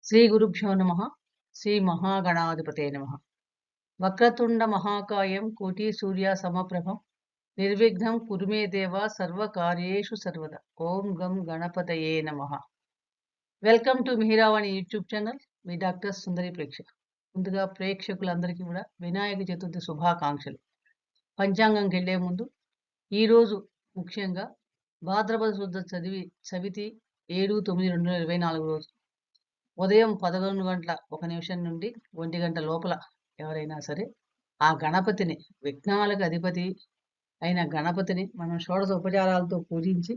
శ్రీ గురుభ్యో నమః. శ్రీ మహాగణాధిపతే నమః. వక్రతుండ మహాకాయం కోటి సూర్య సమప్రభం నిర్విఘ్నం కురు మే దేవ సర్వకార్యేషు సర్వదా. ఓం గం గణపతయే నమః. Welcome to Mihiravani YouTube channel. మీ డాక్టర్ సుందరి ప్రేక్ష. ముందుగా ప్రేక్షకులందరికీ కూడా వినాయక చతుర్థి శుభాకాంక్షలు. పంచాంగంకి వెళ్లే ముందు ఈరోజు ముఖ్యంగా భాద్రపద శుద్ధ చవితి 7/9/2024 రోజు ఉదయం 11 గంటల 1 నిమిషం నుండి 1 గంట లోపల ఎవరైనా సరే ఆ గణపతిని, విఘ్నాలకు అధిపతి అయిన గణపతిని మనం షోడశ ఉపచారాలతో పూజించి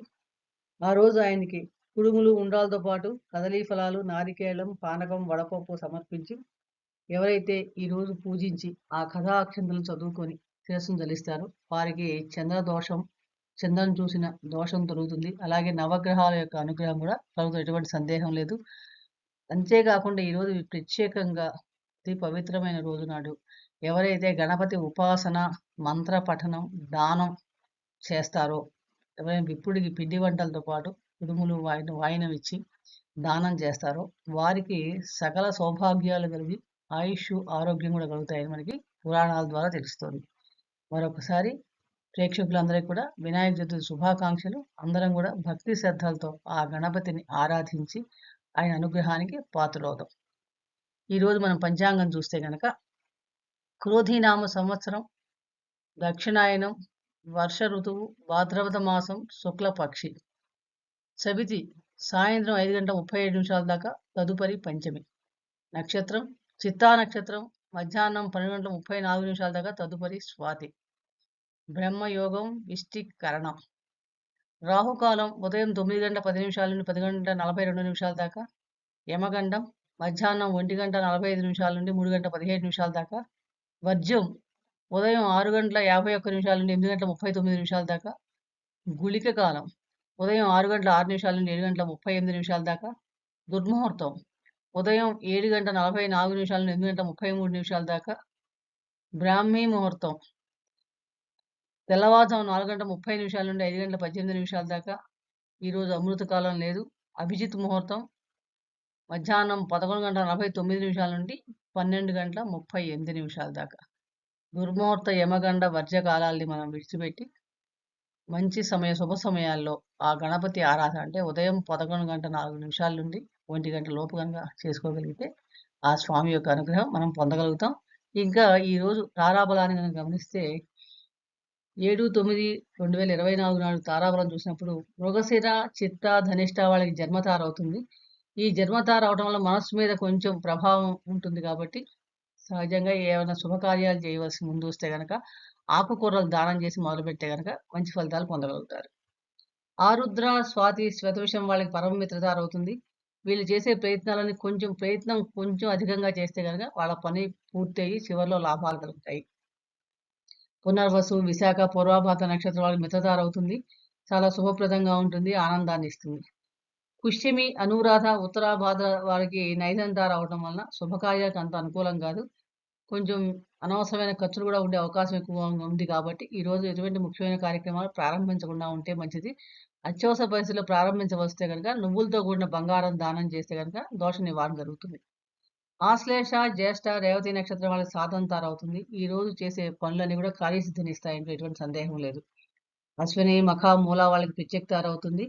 ఆ రోజు ఆయనకి కుడుములు, ఉండ్రాలతో పాటు కదలీ ఫలాలు, నారికేళం, పానకం, వడపప్పు సమర్పించి ఎవరైతే ఈరోజు పూజించి ఆ కథాక్షంతలను చదువుకొని శిరస్సును ధరిస్తారో వారికి చంద్రం చూసిన దోషం తొలుగుతుంది. అలాగే నవగ్రహాల యొక్క అనుగ్రహం కూడా కలుగుతుంది, ఎటువంటి సందేహం లేదు. అంతేకాకుండా ఈరోజు ప్రత్యేకంగా అతి పవిత్రమైన రోజు నాడు ఎవరైతే గణపతి ఉపాసన, మంత్ర పఠనం, దానం చేస్తారో, ఎవరైనా విప్పుడికి పిండి వంటలతో పాటు కుడుములు వాయినం ఇచ్చి దానం చేస్తారో వారికి సకల సౌభాగ్యాలు కలిగి ఆయుష్, ఆరోగ్యం కూడా కలుగుతాయని మనకి పురాణాల ద్వారా తెలుస్తుంది. మరొకసారి ప్రేక్షకులందరికీ కూడా వినాయక చతుర్థి శుభాకాంక్షలు. అందరం కూడా భక్తి శ్రద్ధలతో ఆ గణపతిని ఆరాధించి ఆయన అనుగ్రహానికి పాత్రలవుతాం. ఈరోజు మనం పంచాంగం చూస్తే గనక క్రోధీనామ సంవత్సరం, దక్షిణాయనం, వర్ష ఋతువు, భాద్రపద మాసం, శుక్లపక్షి, చవితి సాయంత్రం 5:37 దాకా, తదుపరి పంచమి. నక్షత్రం చిత్తా నక్షత్రం మధ్యాహ్నం 12:34 దాకా, తదుపరి స్వాతి. బ్రహ్మయోగం విష్టికరణం. రాహుకాలం ఉదయం 9:10 నుండి 10:42 దాకా, యమగండం మధ్యాహ్నం 1:45 నుండి 3:17 దాకా, వర్జ్యం ఉదయం 6:51 నుండి 8:39 దాకా, గుళిక కాలం ఉదయం 6:06 నుండి 7:38 దాకా, దుర్ముహూర్తం ఉదయం 7:44 నుండి 8:33 దాకా, బ్రాహ్మీ ముహూర్తం తెల్లవారుజాము 4:30 నుండి 5:18 దాకా. ఈరోజు అమృతకాలం లేదు. అభిజిత్ ముహూర్తం మధ్యాహ్నం 11:49 నుండి 12:38 దాకా. దుర్ముహూర్త, యమగండ, వర్జ కాలాల్ని మనం విడిచిపెట్టి మంచి శుభ సమయాల్లో ఆ గణపతి ఆరాధన అంటే ఉదయం 11:04 నుండి 1 గంట లోపు కనుక చేసుకోగలిగితే ఆ స్వామి యొక్క అనుగ్రహం మనం పొందగలుగుతాం. ఇంకా ఈరోజు తారాబలాన్ని మనం గమనిస్తే 7/9/2024 నాడు తారాబలం చూసినప్పుడు మృగశిర, చిత్త, ధనిష్ట వాళ్ళకి జన్మతార అవుతుంది. ఈ జన్మతార అవడం వల్ల మనస్సు మీద కొంచెం ప్రభావం ఉంటుంది కాబట్టి సహజంగా ఏమైనా శుభకార్యాలు చేయవలసి ముందు వస్తే గనక ఆకుకూరలు దానం చేసి మొదలుపెట్టే గనక మంచి ఫలితాలు పొందగలుగుతారు. ఆరుద్ర, స్వాతి, శ్వేతవిషం వాళ్ళకి పరమ మిత్రతార అవుతుంది. వీళ్ళు చేసే ప్రయత్నం కొంచెం అధికంగా చేస్తే గనక వాళ్ళ పని పూర్తయ్యి చివరిలో లాభాలు కలుగుతాయి. పునర్వసు, విశాఖ, పూర్వాభాద్ర నక్షత్రం వాళ్ళకి మిత్రతార అవుతుంది. చాలా శుభప్రదంగా ఉంటుంది, ఆనందాన్ని ఇస్తుంది. పుష్యమి, అనురాధ, ఉత్తరాభాద్ర వారికి నైదంతార అవడం వలన శుభకార్యాలకు అంత అనుకూలం కాదు. కొంచెం అనవసరమైన ఖర్చులు కూడా ఉండే అవకాశం ఎక్కువ ఉంది కాబట్టి ఈరోజు ఎటువంటి ముఖ్యమైన కార్యక్రమాలు ప్రారంభించకుండా ఉంటే మంచిది. అత్యవసర పరిస్థితుల్లో ప్రారంభించవస్తే కనుక నువ్వులతో కూడిన బంగారం దానం చేస్తే కనుక దోష నివారణ జరుగుతుంది. ఆశ్లేష, జ్యేష్ఠ, రేవతి నక్షత్రం వాళ్ళకి సాధంతార అవుతుంది. ఈ రోజు చేసే పనులన్నీ కూడా కార్యసిద్ధినిస్తాయంటే ఎటువంటి సందేహం లేదు. అశ్విని, మఖ, మూల వాళ్ళకి ప్రత్యేకతార అవుతుంది.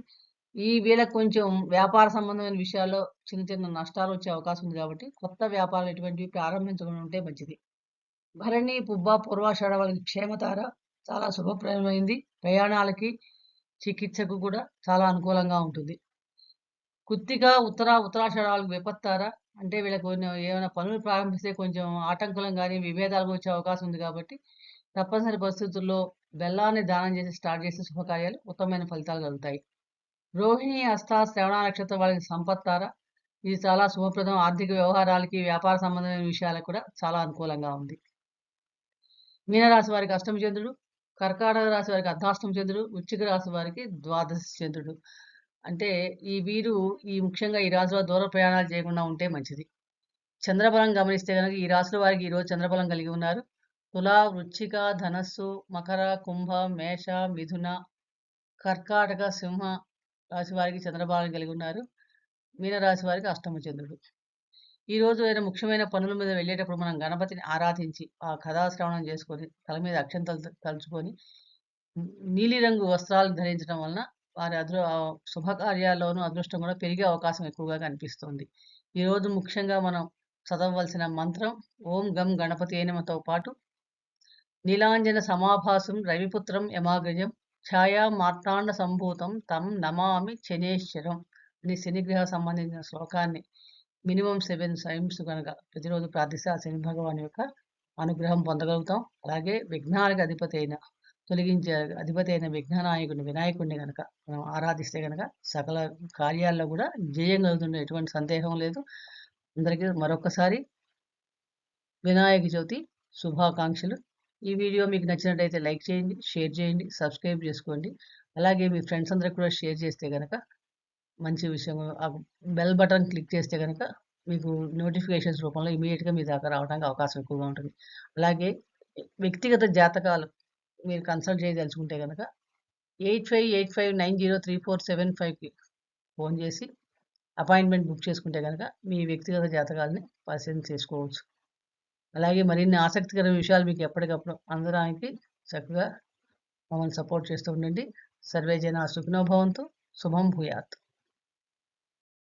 ఈ వీళ్ళకి కొంచెం వ్యాపార సంబంధమైన విషయాల్లో చిన్న నష్టాలు వచ్చే అవకాశం ఉంది కాబట్టి కొత్త వ్యాపారాలు ఎటువంటివి ప్రారంభించకుండా ఉంటే మంచిది. భరణి, పుబ్బ, పూర్వాషాఢ వాళ్ళకి క్షేమతార చాలా శుభప్రదమైంది. ప్రయాణాలకి, చికిత్సకు కూడా చాలా అనుకూలంగా ఉంటుంది. కృత్తిక, ఉత్తరాషాఢ వాళ్ళకి విపత్తార. అంటే వీళ్ళకి ఏమైనా పనులు ప్రారంభిస్తే కొంచెం ఆటంకులం కానీ విభేదాలు వచ్చే అవకాశం ఉంది కాబట్టి తప్పనిసరి పరిస్థితుల్లో బెల్లాన్ని దానం చేసి స్టార్ట్ చేసే శుభకార్యాలు ఉత్తమమైన ఫలితాలు కలుగుతాయి. రోహిణి, హస్త, శ్రవణ నక్షత్రం వాళ్ళకి సంపత్తార. ఇది చాలా శుభప్రదం. ఆర్థిక వ్యవహారాలకి, వ్యాపార సంబంధమైన విషయాలకు కూడా చాలా అనుకూలంగా ఉంది. మీనరాశి వారికి అష్టమ చంద్రుడు, కర్కాటక రాశి వారికి అర్ధాష్టమ చంద్రుడు, వృశ్చిక రాశి వారికి ద్వాదశ చంద్రుడు. అంటే ఈ ముఖ్యంగా ఈ రాశిలో దూర ప్రయాణాలు చేయకుండా ఉంటే మంచిది. చంద్రబలం గమనిస్తే కనుక ఈ రాశుల వారికి ఈరోజు చంద్రబలం కలిగి ఉన్నారు. తులా, వృశ్చిక, ధనస్సు, మకర, కుంభ, మేష, మిథున, కర్కాటక, సింహ రాశి వారికి చంద్రబలం కలిగి ఉన్నారు. మీనరాశి వారికి అష్టమ చంద్రుడు. ఈరోజు ఏదైనా ముఖ్యమైన పనుల మీద వెళ్ళేటప్పుడు మనం గణపతిని ఆరాధించి, ఆ కథాశ్రవణం చేసుకొని, తల మీద అక్షంతలు తలుచుకొని, నీలిరంగు వస్త్రాలు ధరించడం వలన వారి శుభకార్యాల్లోనూ అదృష్టం కూడా పెరిగే అవకాశం ఎక్కువగా కనిపిస్తుంది. ఈరోజు ముఖ్యంగా మనం చదవవలసిన మంత్రం ఓం గం గణపతియే నమఃతో పాటు నీలాంజన సమాభాసం రవిపుత్రం యమాగ్రజం ఛాయా మార్తాండ సంభూతం తం నమామి శనేశ్వరం అని శనిగ్రహ సంబంధించిన శ్లోకాన్ని మినిమం 7 టైమ్స్ కనుక ప్రతిరోజు ప్రార్థిస్తే ఆ శని భగవాన్ యొక్క అనుగ్రహం పొందగలుగుతాం. అలాగే విఘ్నాలకు తొలగించే అధిపతి అయిన విఘ్ననాయకుడిని వినాయకుడిని గనక మనం ఆరాధిస్తే గనక సకల కార్యాల్లో కూడా జయం కలుగుతుండే ఎటువంటి సందేహం లేదు. అందరికీ మరొకసారి వినాయక చవితి శుభాకాంక్షలు. ఈ వీడియో మీకు నచ్చినట్టయితే లైక్ చేయండి, షేర్ చేయండి, సబ్స్క్రైబ్ చేసుకోండి. అలాగే మీ ఫ్రెండ్స్ అందరికి కూడా షేర్ చేస్తే గనక మంచి విషయం. ఆ బెల్ బటన్ క్లిక్ చేస్తే గనక మీకు నోటిఫికేషన్స్ రూపంలో ఇమీడియట్‌గా మీ దాకా రావడానికి అవకాశం ఎక్కువగా ఉంటుంది. అలాగే వ్యక్తిగత జాతకాలు మీరు కన్సల్ట్ చేయదలుచుకుంటే గనక 8585903475కి ఫోన్ చేసి అపాయింట్మెంట్ బుక్ చేసుకుంటే గనక మీ వ్యక్తిగత జాతకాలని పరిశీలన చేసుకోవచ్చు. అలాగే మరిన్ని ఆసక్తికర విషయాలు మీకు ఎప్పటికప్పుడు అందడానికి చక్కగా మమ్మల్ని సపోర్ట్ చేస్తూ ఉండండి. సర్వే జనా సుఖినో భవంతు. శుభం భూయాత్.